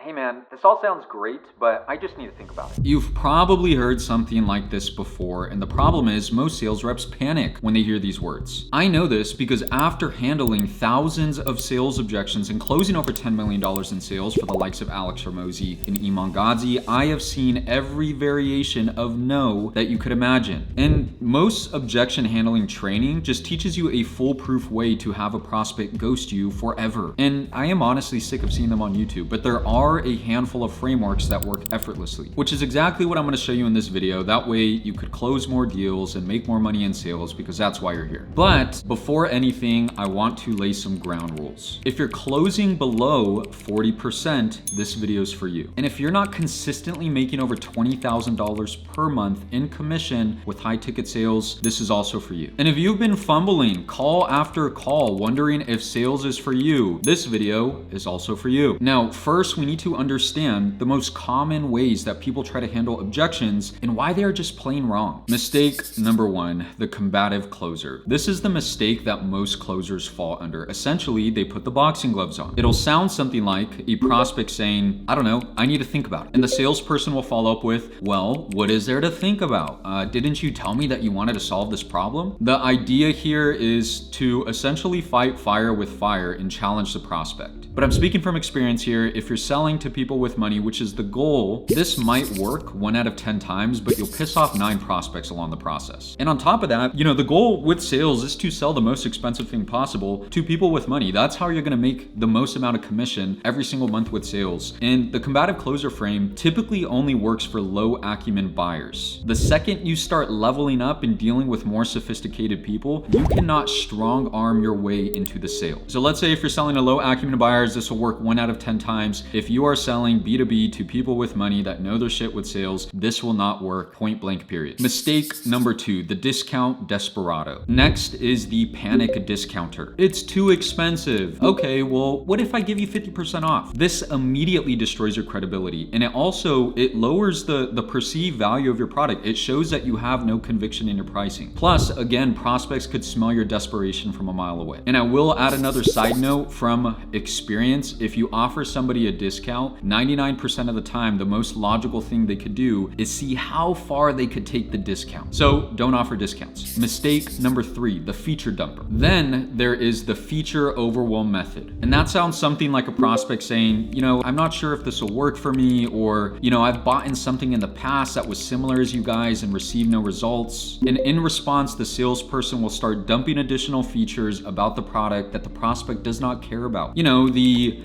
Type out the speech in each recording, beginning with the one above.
Hey man, this all sounds great, but I just need to think about it. You've probably heard something like this before, and the problem is most sales reps panic when they hear these words. I know this because after handling thousands of sales objections and closing over $10 million in sales for the likes of Alex Hormozi and Iman Gadzhi, I have seen every variation of no that you could imagine. And most objection handling training just teaches you a foolproof way to have a prospect ghost you forever. And I am honestly sick of seeing them on YouTube, but there are a handful of frameworks that work effortlessly, which is exactly what I'm going to show you in this video. That way you could close more deals and make more money in sales, because that's why you're here. But before anything, I want to lay some ground rules. If you're closing below 40%, this video is for you. And if you're not consistently making over $20,000 per month in commission with high ticket sales, this is also for you. And if you've been fumbling call after call, wondering if sales is for you, this video is also for you. Now, first, we need to understand the most common ways that people try to handle objections and why they are just plain wrong. Mistake number one, the combative closer. This is the mistake that most closers fall under. Essentially, they put the boxing gloves on. It'll sound something like a prospect saying, I don't know, I need to think about it. And the salesperson will follow up with, well, what is there to think about? Didn't you tell me that you wanted to solve this problem? The idea here is to essentially fight fire with fire and challenge the prospect. But I'm speaking from experience here. If you're selling to people with money, which is the goal, this might work 1 out of 10 times, but you'll piss off 9 prospects along the process. And on top of that, the goal with sales is to sell the most expensive thing possible to people with money. That's how you're gonna make the most amount of commission every single month with sales. And the combative closer frame typically only works for low acumen buyers. The second you start leveling up and dealing with more sophisticated people, you cannot strong arm your way into the sale. So let's say if you're selling to low acumen buyers, this will work 1 out of 10 times. If you are selling B2B to people with money that know their shit with sales, this will not work, point blank period. Mistake number 2, the discount desperado. Next is the panic discounter. It's too expensive. Okay, well, what if I give you 50% off? This immediately destroys your credibility. And it lowers the perceived value of your product. It shows that you have no conviction in your pricing. Plus, again, prospects could smell your desperation from a mile away. And I will add another side note from experience. If you offer somebody a discount, 99% of the time, the most logical thing they could do is see how far they could take the discount. So don't offer discounts. Mistake number 3, the feature dumper. Then there is the feature overwhelm method. And that sounds something like a prospect saying, I'm not sure if this will work for me, or, I've bought in something in the past that was similar as you guys and received no results. And in response, the salesperson will start dumping additional features about the product that the prospect does not care about.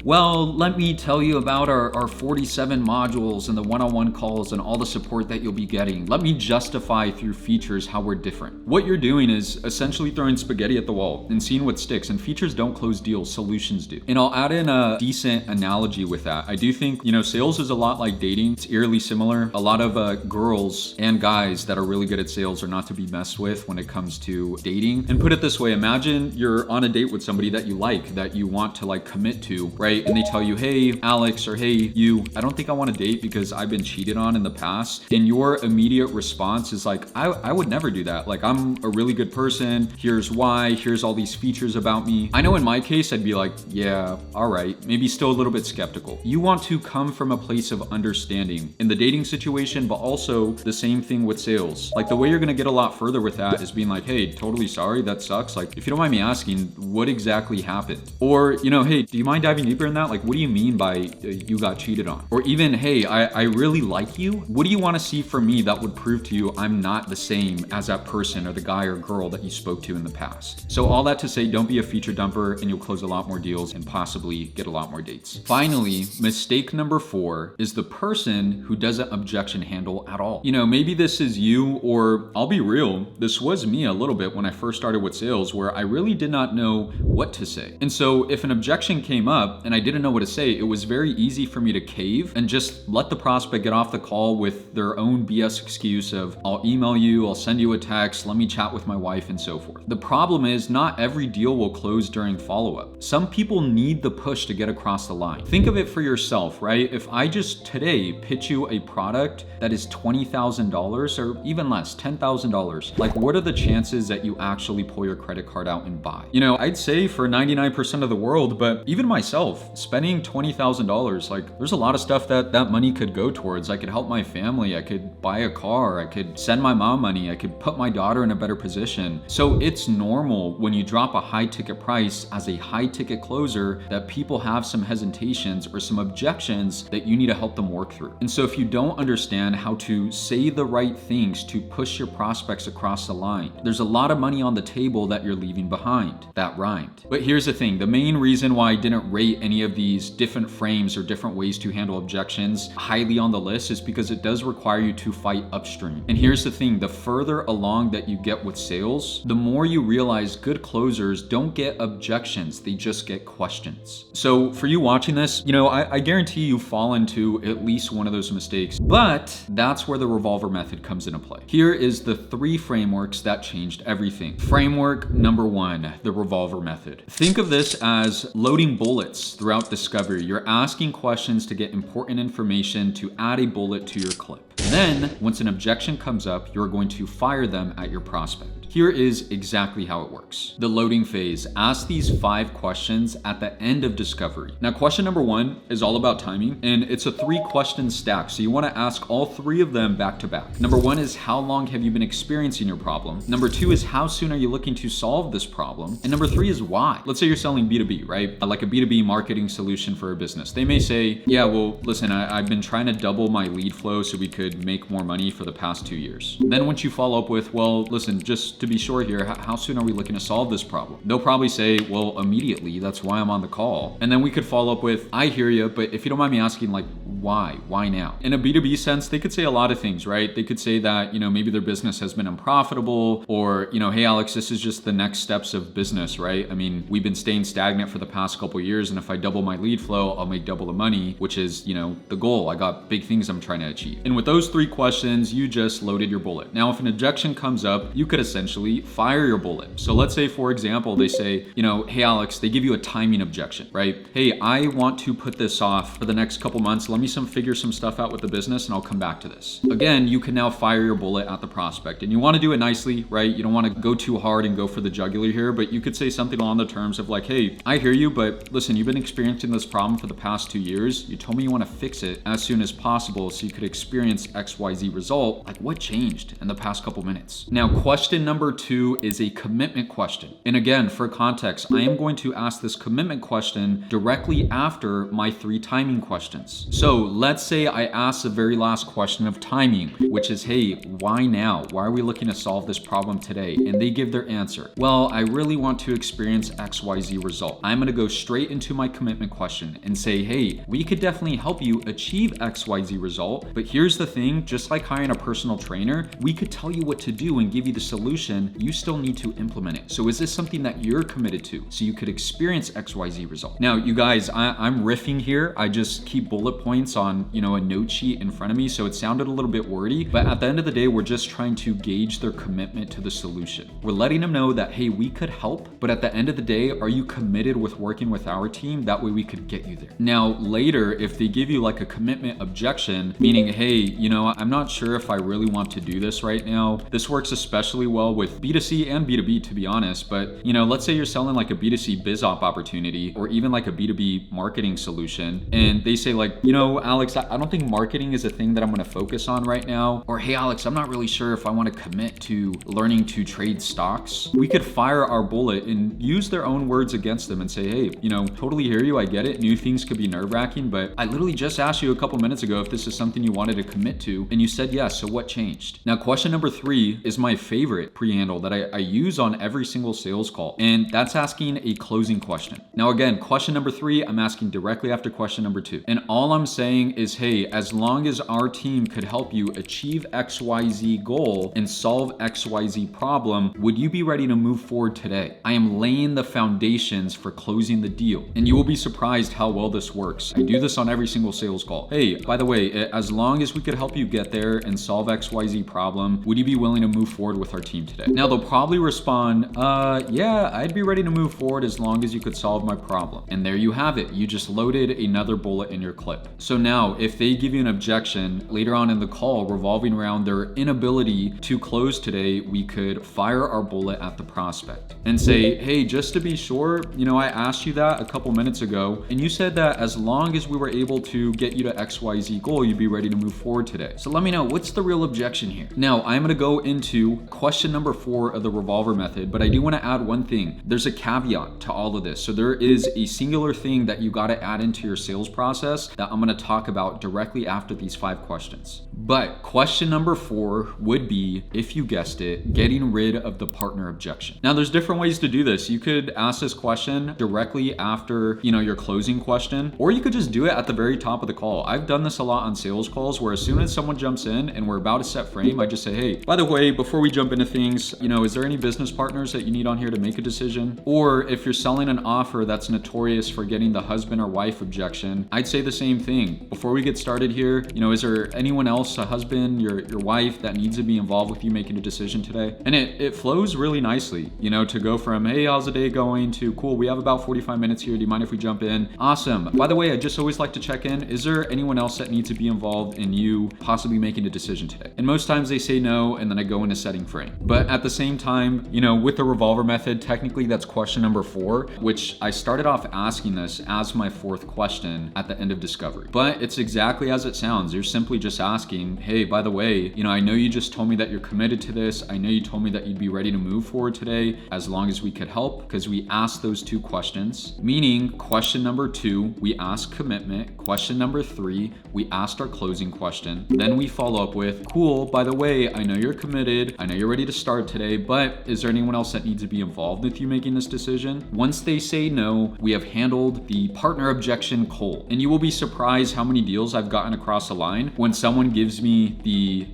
Well, let me tell you about our 47 modules and the one-on-one calls and all the support that you'll be getting. Let me justify through features how we're different. What you're doing is essentially throwing spaghetti at the wall and seeing what sticks, and features don't close deals, solutions do. And I'll add in a decent analogy with that. I do think, sales is a lot like dating. It's eerily similar. A lot of girls and guys that are really good at sales are not to be messed with when it comes to dating. And put it this way, imagine you're on a date with somebody that you like, that you want to commit to, right? And they tell you, hey, Alex, or hey, you, I don't think I want to date because I've been cheated on in the past. And your immediate response is like, I would never do that. I'm a really good person. Here's why. Here's all these features about me. I know in my case, I'd be like, yeah, all right. Maybe still a little bit skeptical. You want to come from a place of understanding in the dating situation, but also the same thing with sales. The way you're going to get a lot further with that is being like, hey, totally sorry. That sucks. If you don't mind me asking, what exactly happened? Or, hey, do you mind diving deeper in that? What do you mean by you got cheated on? Or even, hey, I really like you. What do you want to see from me that would prove to you I'm not the same as that person or the guy or girl that you spoke to in the past? So all that to say, don't be a feature dumper and you'll close a lot more deals and possibly get a lot more dates. Finally, mistake number 4 is the person who doesn't objection handle at all. Maybe this is you, or I'll be real, this was me a little bit when I first started with sales, where I really did not know what to say. And so if an objection came up and I didn't know what to say, it was very easy for me to cave and just let the prospect get off the call with their own BS excuse of, I'll email you, I'll send you a text, let me chat with my wife, and so forth. The problem is not every deal will close during follow-up. Some people need the push to get across the line. Think of it for yourself, right? If I just today pitch you a product that is $20,000 or even less, $10,000, what are the chances that you actually pull your credit card out and buy? I'd say for 99% of the world, but even myself, spending $20,000 Like, there's a lot of stuff that money could go towards. I could help my family. I could buy a car. I could send my mom money. I could put my daughter in a better position. So it's normal when you drop a high ticket price as a high ticket closer that people have some hesitations or some objections that you need to help them work through. And so if you don't understand how to say the right things to push your prospects across the line, there's a lot of money on the table that you're leaving behind. That rhymed. But here's the thing, the main reason why I didn't rate any of these different frames or different ways to handle objections highly on the list is because it does require you to fight upstream. And here's the thing, the further along that you get with sales, the more you realize good closers don't get objections, they just get questions. So for you watching this, I guarantee you fall into at least one of those mistakes, but that's where the Revolver Method comes into play. Here is the 3 frameworks that changed everything. Framework number 1, the Revolver Method. Think of this as loading bullets throughout discovery. You're asking questions to get important information to add a bullet to your clip. Then, once an objection comes up, you're going to fire them at your prospect. Here is exactly how it works. The loading phase. Ask these 5 questions at the end of discovery. Now, question number 1 is all about timing, and it's a 3-question stack. So you want to ask all 3 of them back to back. Number 1 is how long have you been experiencing your problem? Number 2 is how soon are you looking to solve this problem? And number 3 is why. Let's say you're selling B2B, right? Like a B2B marketing solution for a business. They may say, yeah, well, listen, I've been trying to double my lead flow so we could make more money for the past 2 years. Then once you follow up with, well, listen, just to be sure here, how soon are we looking to solve this problem? They'll probably say, well, immediately, that's why I'm on the call. And then we could follow up with, I hear you, but if you don't mind me asking, like, why now? In a B2B sense, they could say a lot of things, right? They could say that, maybe their business has been unprofitable, or, hey, Alex, this is just the next steps of business, right? I mean, we've been staying stagnant for the past couple of years, and if I double my lead flow, I'll make double the money, which is, the goal. I got big things I'm trying to achieve. And with those 3 questions, you just loaded your bullet. Now, if an objection comes up, you could essentially fire your bullet. So let's say, for example, they say, hey, Alex, they give you a timing objection, right? Hey, I want to put this off for the next couple months. Let me figure some stuff out with the business and I'll come back to this. Again, you can now fire your bullet at the prospect, and you want to do it nicely, right? You don't want to go too hard and go for the jugular here, but you could say something along the terms of like, hey, I hear you, but listen, you've been experiencing this problem for the past 2 years. You told me you want to fix it as soon as possible so you could experience XYZ result. Like, what changed in the past couple minutes? Now, question number 2 is a commitment question. And again, for context, I am going to ask this commitment question directly after my 3 timing questions. So let's say I ask the very last question of timing, which is, hey, why now? Why are we looking to solve this problem today? And they give their answer. Well, I really want to experience XYZ result. I'm going to go straight into my commitment question and say, hey, we could definitely help you achieve XYZ result, but here's the thing, just like hiring a personal trainer, we could tell you what to do and give you the solution. You still need to implement it. So is this something that you're committed to so you could experience XYZ result? Now, you guys, I'm riffing here. I just keep bullet points on, a note sheet in front of me. So it sounded a little bit wordy, but at the end of the day, we're just trying to gauge their commitment to the solution. We're letting them know that, hey, we could help, but at the end of the day, are you committed with working with our team? That way we could get you there. Now, later, if they give you like a commitment objection, meaning, hey, I'm not sure if I really want to do this right now. This works especially well with B2C and B2B, to be honest, but let's say you're selling like a B2C biz op opportunity or even like a B2B marketing solution, and they say like, Alex, I don't think marketing is a thing that I'm going to focus on right now. Or, hey, Alex, I'm not really sure if I want to commit to learning to trade stocks. We could fire our bullet and use their own words against them and say, hey, totally hear you. I get it. New things could be nerve-wracking, but I literally just asked you a couple minutes ago if this is something you wanted to commit to, and you said yes. So what changed? Now, question number 3 is my favorite pre-handle that I use on every single sales call, and that's asking a closing question. Now, again, question number 3, I'm asking directly after question number 2. And all I'm saying is, hey, as long as our team could help you achieve XYZ goal and solve XYZ problem, would you be ready to move forward today? I am laying the foundations for closing the deal. And you will be surprised how well this works. I do this on every single sales call. Hey, by the way, as long as we could help you get there and solve XYZ problem, would you be willing to move forward with our team today? Now they'll probably respond, yeah, I'd be ready to move forward as long as you could solve my problem. And there you have it. You just loaded another bullet in your clip. So now if they give you an objection later on in the call revolving around their inability to close today, we could fire our bullet at the prospect and say, hey, just to be sure, I asked you that a couple minutes ago, and you said that as long as we were able to get you to XYZ goal, you'd be ready to move forward today. So let me know, what's the real objection here? Now, I'm gonna go into question number 4 of the Revolver Method, but I do wanna add one thing. There's a caveat to all of this. So there is a singular thing that you gotta add into your sales process that I'm gonna talk about directly after these 5 questions. But question number 4 would be, if you guessed it, getting rid of the partner objection. Now, there's different ways to do this. You could ask this question directly after, your closing question, or you could just do it at the very top of the call. I've done this a lot on sales calls where as soon as someone jumps in and we're about to set frame, I just say, hey, by the way, before we jump into things, is there any business partners that you need on here to make a decision? Or if you're selling an offer that's notorious for getting the husband or wife objection, I'd say the same thing. Before we get started here, is there anyone else, a husband, your wife, that needs to be involved with you making a decision today? And it flows really nicely, to go from, hey, how's the day going, to cool, we have about 45 minutes here. Do you mind if we jump in? Awesome. By the way, I just always like to check in. Is there anyone else that needs to be involved in you possibly making a decision today? And most times they say no, and then I go into setting frame. But at the same time, with the Revolver Method, technically that's question number 4, which I started off asking this as my 4th question at the end of discovery. But it's exactly as it sounds. You're simply just asking, hey, by the way, I know you just told me that you're committed to this. I know you told me that you'd be ready to move forward today as long as we could help, because we asked those 2 questions. Meaning question number 2, we asked commitment. Question number 3, we asked our closing question. Then we follow up with, cool, by the way, I know you're committed. I know you're ready to start today, but is there anyone else that needs to be involved with you making this decision? Once they say no, we have handled the partner objection cold. And you will be surprised how many deals I've gotten across the line when someone gives me the,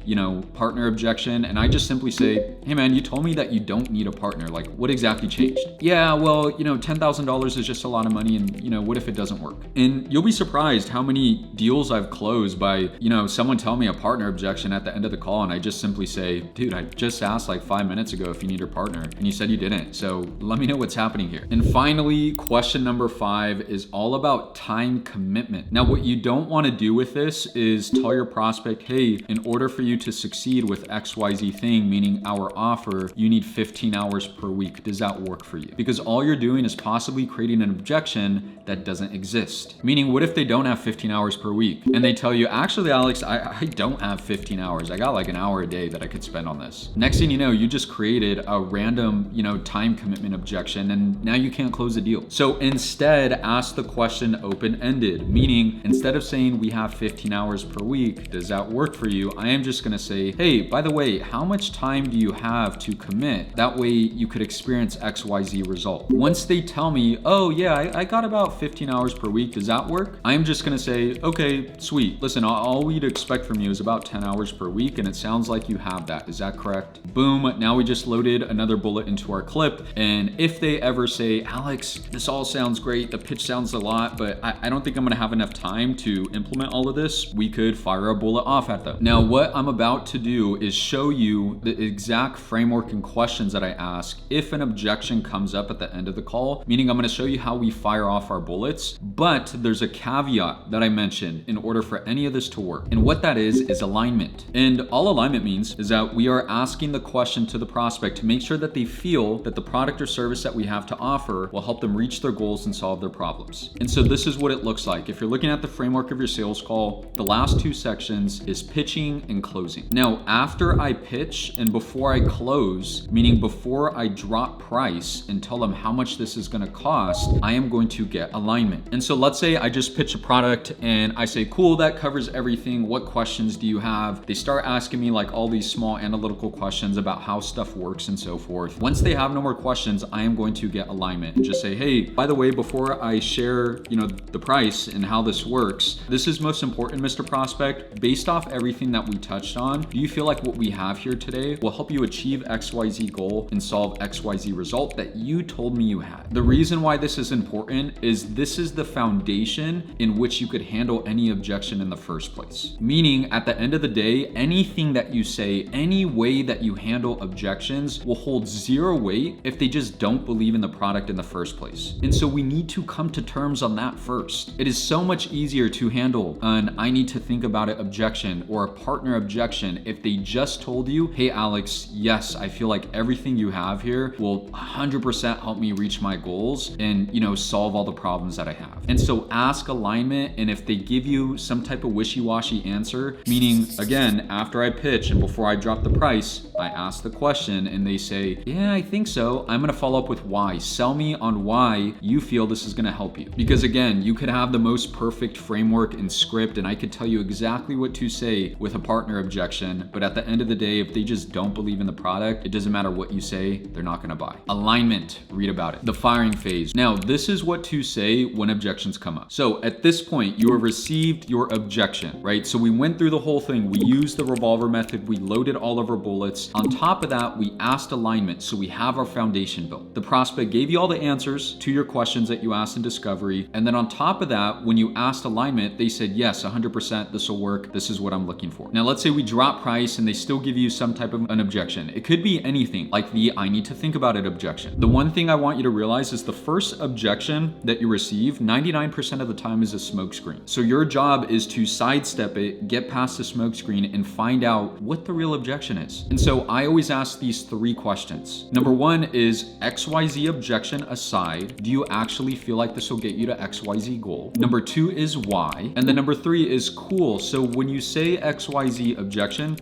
partner objection, and I just simply say, hey man, you told me that you don't need a partner. Like, what exactly changed? Yeah, well, $10,000 is just a lot of money, and what if it doesn't work? And you'll be surprised how many deals I've closed by, someone tell me a partner objection at the end of the call, and I just simply say, dude, I just asked like 5 minutes ago if you need a partner, and you said you didn't. So let me know what's happening here. And finally, question number 5 is all about time commitment. Now, what you don't want to do with this is tell your prospect, hey, in order for you to succeed with XYZ thing, meaning our offer, you need 15 hours per week. Does that work for you? Because all you're doing is possibly creating an objection that doesn't exist. Meaning, what if they don't have 15 hours per week and they tell you, actually, Alex, I don't have 15 hours. I got like an hour a day that I could spend on this. Next thing you know, you just created a random, time commitment objection, and now you can't close the deal. So instead, ask the question open-ended, meaning instead of saying we have 15 hours per week, does that work for you? I am just gonna say, hey, by the way, how much time do you have to commit? That way you could experience XYZ result. Once they tell me, oh yeah, I got about 15 hours per week, does that work? I'm just gonna say, okay, sweet. Listen, all we'd expect from you is about 10 hours per week, and it sounds like you have that. Is that correct? Boom, now we just loaded another bullet into our clip. And if they ever say, Alex, this all sounds great, the pitch sounds a lot, but I don't think I'm gonna have enough time to implement all of this, we could fire a bullet off at them. Now, what I'm about to do is show you the exact framework and questions that I ask if an objection comes up at the end of the call, meaning I'm gonna show you how we fire off our bullets, but there's a caveat that I mentioned in order for any of this to work. And what that is alignment. And all alignment means is that we are asking the question to the prospect to make sure that they feel that the product or service that we have to offer will help them reach their goals and solve their problems. And so this is what it looks like. If you're looking at the framework of your sales call, the last 2 sections is pitching and closing. Now, after I pitch and before I close, meaning before I drop price and tell them how much this is gonna cost, I am going to get alignment. And so let's say I just pitch a product and I say, cool, that covers everything. What questions do you have? They start asking me like all these small analytical questions about how stuff works and so forth. Once they have no more questions, I am going to get alignment and just say, hey, by the way, before I share, the price and how this works, this is most important, Mr. Prospect. Based off everything that we touched on, do you feel like what we have here today will help you achieve XYZ goal and solve XYZ result that you told me you had? The reason why this is important is this is the foundation in which you could handle any objection in the first place. Meaning, at the end of the day, anything that you say, any way that you handle handle objections will hold zero weight if they just don't believe in the product in the first place. And so we need to come to terms on that first. It is so much easier to handle an I need to think about it objection or a partner objection if they just told you, hey Alex, yes, I feel like everything you have here will 100% help me reach my goals and, solve all the problems that I have. And so ask alignment, and if they give you some type of wishy-washy answer, meaning again, after I pitch and before I drop the price, I ask the question and they say, yeah, I think so, I'm gonna follow up with why. Sell me on why you feel this is gonna help you. Because again, you could have the most perfect framework and script and I could tell you exactly what to say with a partner objection, but at the end of the day, if they just don't believe in the product, it doesn't matter what you say, they're not gonna buy. Alignment, read about it. The firing phase. Now, this is what to say when objections come up. So at this point, you have received your objection, right? So we went through the whole thing. We used the revolver method. We loaded all of our bullets. On top of that, we asked alignment. So we have our foundation built. The prospect gave you all the answers to your questions that you asked in discovery. And then on top of that, when you asked alignment, they said, yes, 100%, this will work. This is what I'm looking for. Now, let's say we drop price and they still give you some type of an objection. It could be anything, like the I need to think about it objection. The one thing I want you to realize is the first objection that you receive, 99% of the time is a smokescreen. So your job is to sidestep it, get past the smokescreen, and find out what the real objection is. And so I always ask these three questions. Number one is XYZ objection aside, do you actually feel like this will get you to XYZ goal? Number two is why? And then number three is cool. So when you say XYZ objection,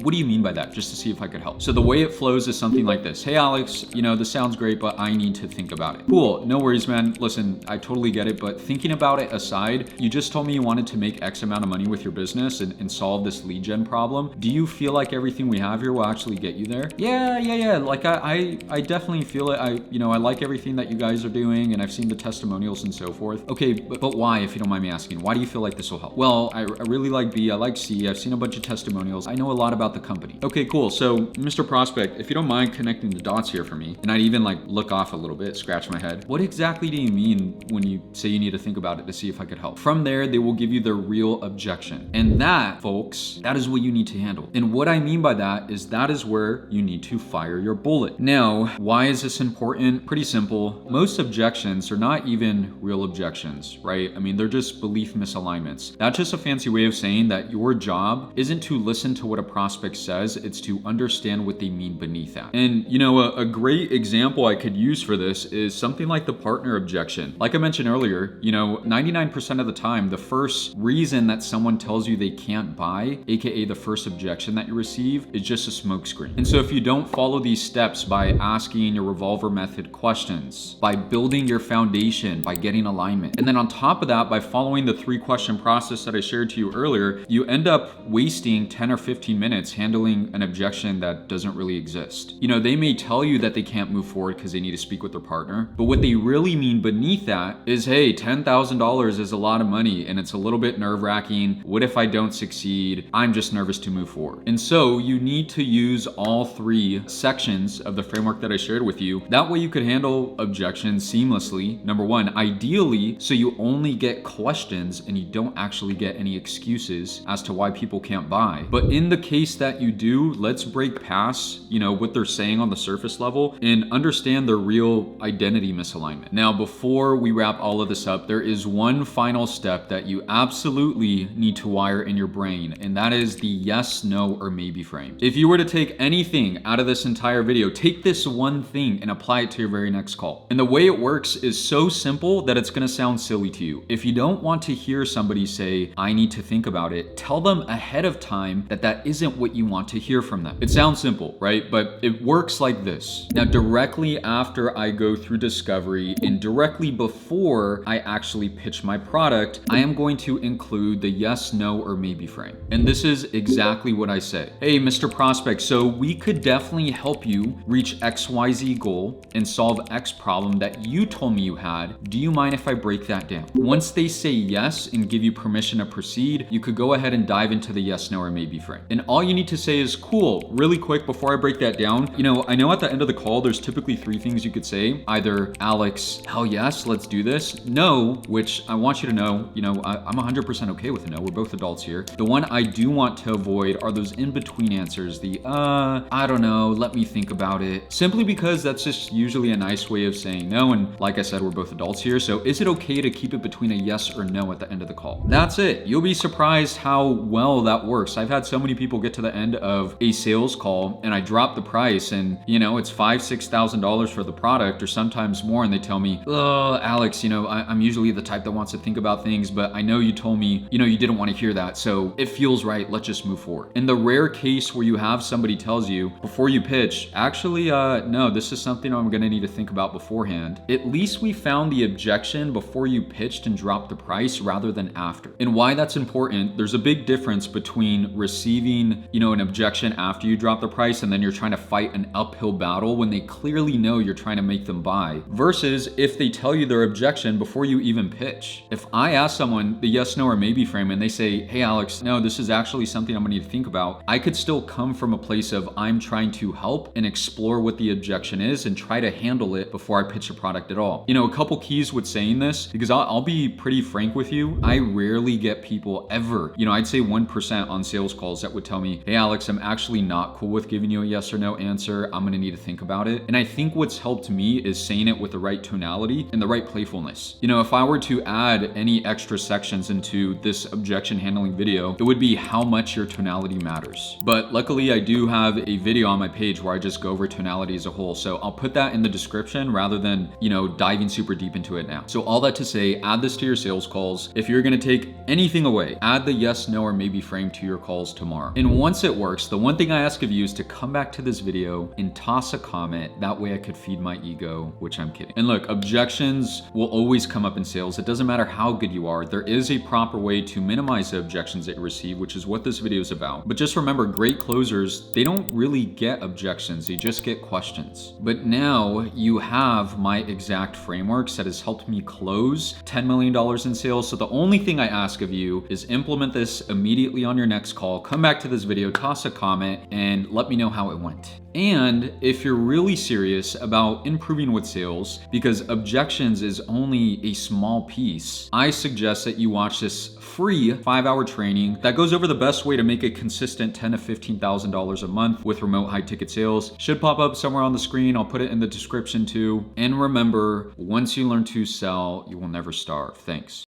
what do you mean by that? Just to see if I could help. So the way it flows is something like this. Hey Alex, this sounds great, but I need to think about it. Cool, no worries, man. Listen, I totally get it, but thinking about it aside, you just told me you wanted to make X amount of money with your business and solve this lead gen problem. Do you feel like everything we have here will actually get you there? Yeah. Like I definitely feel it. I like everything that you guys are doing and I've seen the testimonials and so forth. Okay, but why, if you don't mind me asking? Why do you feel like this will help? Well, I really like B, I like C, I've seen a bunch of testimonials. I know a lot about the company. Okay, cool. So Mr. Prospect, if you don't mind connecting the dots here for me, and I'd even look off a little bit, scratch my head. What exactly do you mean when you say you need to think about it to see if I could help? From there, they will give you the real objection. And that, folks, that is what you need to handle. And what I mean by that is where you need to fire your bullet. Now, why is this important? Pretty simple. Most objections are not even real objections, right? I mean, they're just belief misalignments. That's just a fancy way of saying that your job isn't to listen to what a prospect says, it's to understand what they mean beneath that. And a great example I could use for this is something like the partner objection. Like I mentioned earlier, 99% of the time, the first reason that someone tells you they can't buy, aka the first objection that you receive, is just a smokescreen. And so if you don't follow these steps by asking your revolver method questions, by building your foundation, by getting alignment, and then on top of that, by following the 3-question process that I shared to you earlier, you end up wasting 10 or 15 minutes handling an objection that doesn't really exist. They may tell you that they can't move forward because they need to speak with their partner, but what they really mean beneath that is, hey, $10,000 is a lot of money and it's a little bit nerve-wracking. What if I don't succeed? I'm just nervous to move forward. And so you need to use all 3 sections of the framework that I shared with you. That way you could handle objections seamlessly. Number one, ideally, so you only get questions and you don't actually get any excuses as to why people can't buy. But in the case that you do, let's break past, what they're saying on the surface level and understand their real identity misalignment. Now, before we wrap all of this up, there is one final step that you absolutely need to wire in your brain, and that is the yes, no, or maybe frame. If you were to take anything out of this entire video, take this one thing and apply it to your very next call. And the way it works is so simple that it's gonna sound silly to you. If you don't want to hear somebody say, I need to think about it, tell them ahead of time that that isn't what you want to hear from them. It sounds simple, right? But it works like this. Now, directly after I go through discovery and directly before I actually pitch my product, I am going to include the yes, no, or maybe frame. And this is exactly what I say. Hey, Mr. Prospect, so we could definitely help you reach XYZ goal and solve X problem that you told me you had. Do you mind if I break that down? Once they say yes and give you permission to proceed, you could go ahead and dive into the yes, no, or maybe frame. And all you need to say is, cool, really quick before I break that down. I know at the end of the call, there's typically 3 things you could say. Either, Alex, hell yes, let's do this. No, which I want you to know, I'm 100% okay with a no. We're both adults here. The one I do want to avoid are those in-between answers. The, I don't know, let me think about it. Simply because that's just usually a nice way of saying no. And like I said, we're both adults here. So is it okay to keep it between a yes or no at the end of the call? That's it. You'll be surprised how well that works. I've had so many people get to the end of a sales call and I drop the price and it's $5,000, $6,000 for the product or sometimes more. And they tell me, oh, Alex, I'm usually the type that wants to think about things, but I know you told me, you didn't want to hear that. So it feels right. Let's just move forward. In the rare case where you have somebody tells you before you pitch, actually, no, this is something I'm going to need to think about beforehand. At least we found the objection before you pitched and dropped the price rather than after. And why that's important, there's a big difference between receiving, an objection after you drop the price and then you're trying to fight an uphill battle when they clearly know you're trying to make them buy, versus if they tell you their objection before you even pitch. If I ask someone the yes, no, or maybe frame and they say, hey, Alex, no, this is actually something I'm gonna need to think about, I could still come from a place of I'm trying to help and explore what the objection is and try to handle it before I pitch a product at all. A couple keys with saying this, because I'll be pretty frank with you, I rarely get people ever, I'd say 1% on sales calls that would tell me, hey, Alex, I'm actually not cool with giving you a yes or no answer. I'm gonna need to think about it. And I think what's helped me is saying it with the right tonality and the right playfulness. If I were to add any extra sections into this objection handling video, it would be how much your tonality matters. But luckily I do have a video on my page where I just go over tonality as a whole. So I'll put that in the description rather than, diving super deep into it now. So all that to say, add this to your sales calls. If you're gonna take anything away, add the yes, no, or maybe frame to your calls tomorrow. And once it works, the one thing I ask of you is to come back to this video and toss a comment. That way I could feed my ego, which I'm kidding. And look, objections will always come up in sales. It doesn't matter how good you are. There is a proper way to minimize the objections that you receive, which is what this video is about. But just remember, great closers, they don't really get objections. They just get questions. But now you have my exact frameworks that has helped me close $10 million in sales. So the only thing I ask of you is implement this immediately on your next call. Come back to this video, toss a comment, and let me know how it went. And if you're really serious about improving with sales, because objections is only a small piece, I suggest that you watch this free 5-hour training that goes over the best way to make a consistent $10,000 to $15,000 a month with remote high ticket sales. Should pop up somewhere on the screen. I'll put it in the description too. And remember, once you learn to sell, you will never starve. Thanks.